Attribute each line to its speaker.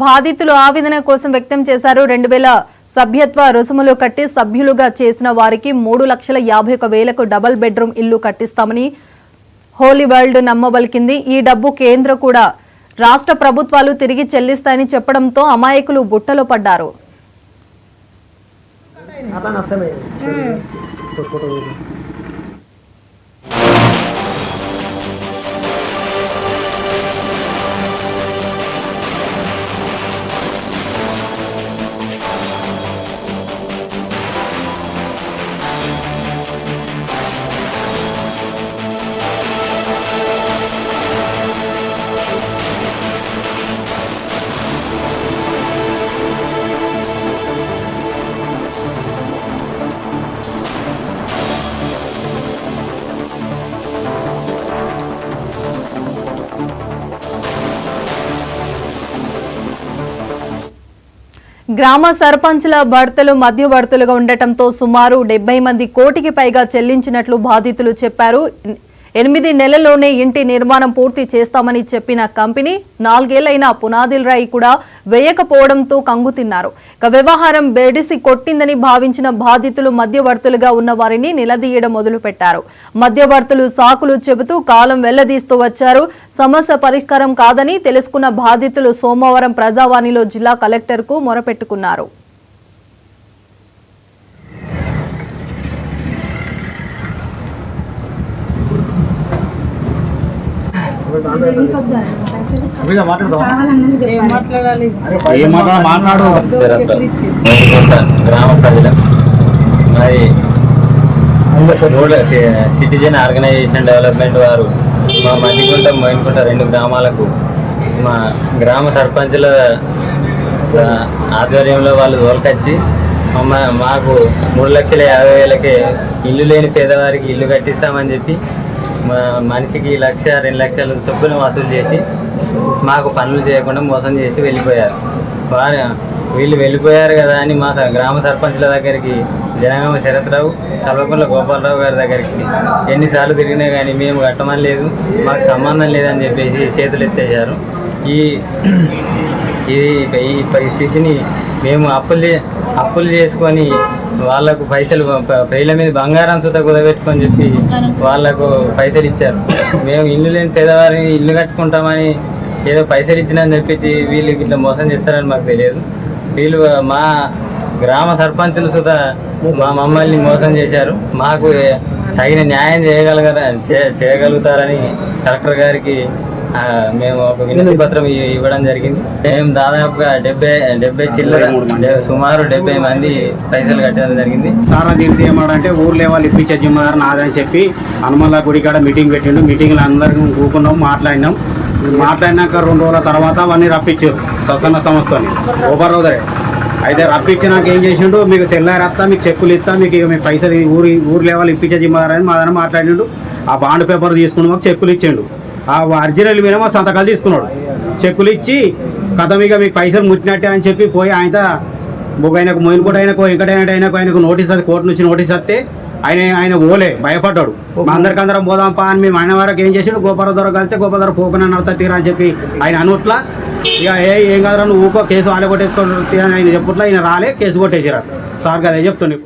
Speaker 1: బాధితులు ఆవేదన కోసం వ్యక్తం చేశారు. 2000 సభ్యత్వ రుసుములు కట్టి సభ్యులుగా చేసిన వారికి 3,51,000కు డబుల్ బెడ్రూమ్ ఇల్లు కట్టిస్తామని హోలీ వరల్డ్ నమ్మబలికింది. ఈ డబ్బు కేంద్ర కూడా రాష్ట్ర ప్రభుత్వాలు తిరిగి చెల్లిస్తాయని చెప్పడంతో అమాయకులు బుట్టలో పడ్డారు. గ్రామ సర్పంచ్ల భర్తలు మధ్యవర్తులుగా ఉండటంతో సుమారు 70 మంది కోటికి పైగా చెల్లించినట్లు బాధితులు చెప్పారు. 8 నెలల్లోనే ఇంటి నిర్మాణం పూర్తి చేస్తామని చెప్పిన కంపెనీ 4 ఏళ్లైనా పునాదుల రాయి కూడా వేయకపోవడంతో కంగుతిన్నారు. వ్యవహారం బెడిసి కొట్టిందని భావించిన బాధితులు మధ్యవర్తులుగా ఉన్న వారిని నిలదీయడం మొదలుపెట్టారు. మధ్యవర్తులు సాకులు చెబుతూ కాలం వెళ్లదీస్తూ వచ్చారు. సమస్య పరిష్కారం కాదని తెలుసుకున్న బాధితులు సోమవారం ప్రజావాణిలో జిల్లా కలెక్టర్కు మొరపెట్టుకున్నారు.
Speaker 2: గ్రామ ప్రజలు మరి సిటిజన్ ఆర్గనైజేషన్ డెవలప్మెంట్ వారు మా మధ్యకుంట మోయినకుంట 2 గ్రామాలకు మా గ్రామ సర్పంచుల ఆధ్వర్యంలో వాళ్ళు తోలుకొచ్చి మాకు 3,50,000కే ఇల్లు లేని పేదవారికి ఇల్లు కట్టిస్తామని చెప్పి మనిషికి 1,00,000 2 లక్షలు చొప్పున వసూలు చేసి మాకు పనులు చేయకుండా మోసం చేసి వెళ్ళిపోయారు. వీళ్ళు వెళ్ళిపోయారు కదా అని మా గ్రామ సర్పంచ్ల దగ్గరికి జనగామ శరత్రావు, కల్వకుంట్ల గోపాలరావు గారి దగ్గరికి ఎన్నిసార్లు తిరిగినా కానీ మేము కట్టమని లేదు, మాకు సంబంధం లేదని చెప్పేసి చేతులు ఎత్తేసారు. ఈ పరిస్థితిని మేము అప్పులు చేసుకొని వాళ్లకు పైసలు పేర్ల మీద బంగారం సుత కుదబెట్టుకొని చెప్పి వాళ్లకు పైసలు ఇచ్చారు. మేము ఇల్లు లేని పేదవారికి ఇల్లు కట్టుకుంటామని ఏదో పైసలు ఇచ్చినని చెప్పించి వీళ్ళు ఇట్లా మోసం చేస్తారని మాకు తెలియదు. వీళ్ళు మా గ్రామ సర్పంచులు సుత మమ్మల్ని మోసం చేశారు. మాకు తగిన న్యాయం చేయగలుగుతారని కలెక్టర్ గారికి మేము ఒక వినతి పత్రం ఇవ్వడం జరిగింది. మేము దాదాపుగా 70 చిల్లర సుమారు 70 మంది పైసలు కట్టడం జరిగింది.
Speaker 3: సారా దీనికి ఏమంటే ఊర్లో వాళ్ళు ఇప్పించే జిమ్మదారు నాదని చెప్పి హనుమల్ల గుడి కాడ మీటింగ్ పెట్టిండు. మీటింగ్లో అందరికీ కూకున్నాం, మాట్లాడినాక 2 రోజుల తర్వాత అవన్నీ రప్పించారు ససన్న సంస్థని ఓబర్రోదరే. అయితే రప్పించినాక ఏం చేసిండు, మీకు తెల్లారత్తా మీకు చెక్కులు ఇస్తా, మీకు పైసలు ఊర్లో వాళ్ళు ఇప్పించే జిమ్మదారని మాదని మాట్లాడిండు. ఆ బాండ్ పేపర్ తీసుకుని మాకు చెక్కులు ఇచ్చిండు. ఆ ఒరిజినల్ మీద మా సంతకాలు తీసుకున్నాడు. చెక్కులు ఇచ్చి కథ మీకు పైసలు ముట్టినట్టే అని చెప్పి పోయి ఆయనకు మోయినకోట ఆయనకు నోటీస్ అది కోర్టు నుంచి నోటీస్ వస్తే ఆయన ఓలే భయపడ్డాడు. మా అందరికందరం పోదాంపా అని మేము ఆయన వరకు ఏం చేసాడు, గోపాలధర కలితే గోపాలధర పోకునని అర్థం తీరా అని చెప్పి ఆయన అనుట్లా ఇక ఏం కాదురా నువ్వు ఊకో కేసు వాళ్ళే కొట్టేసుకో అని ఆయన చెప్పుట్లా ఆయన రాలే, కేసు కొట్టేసారు సార్ కదా చెప్తాను.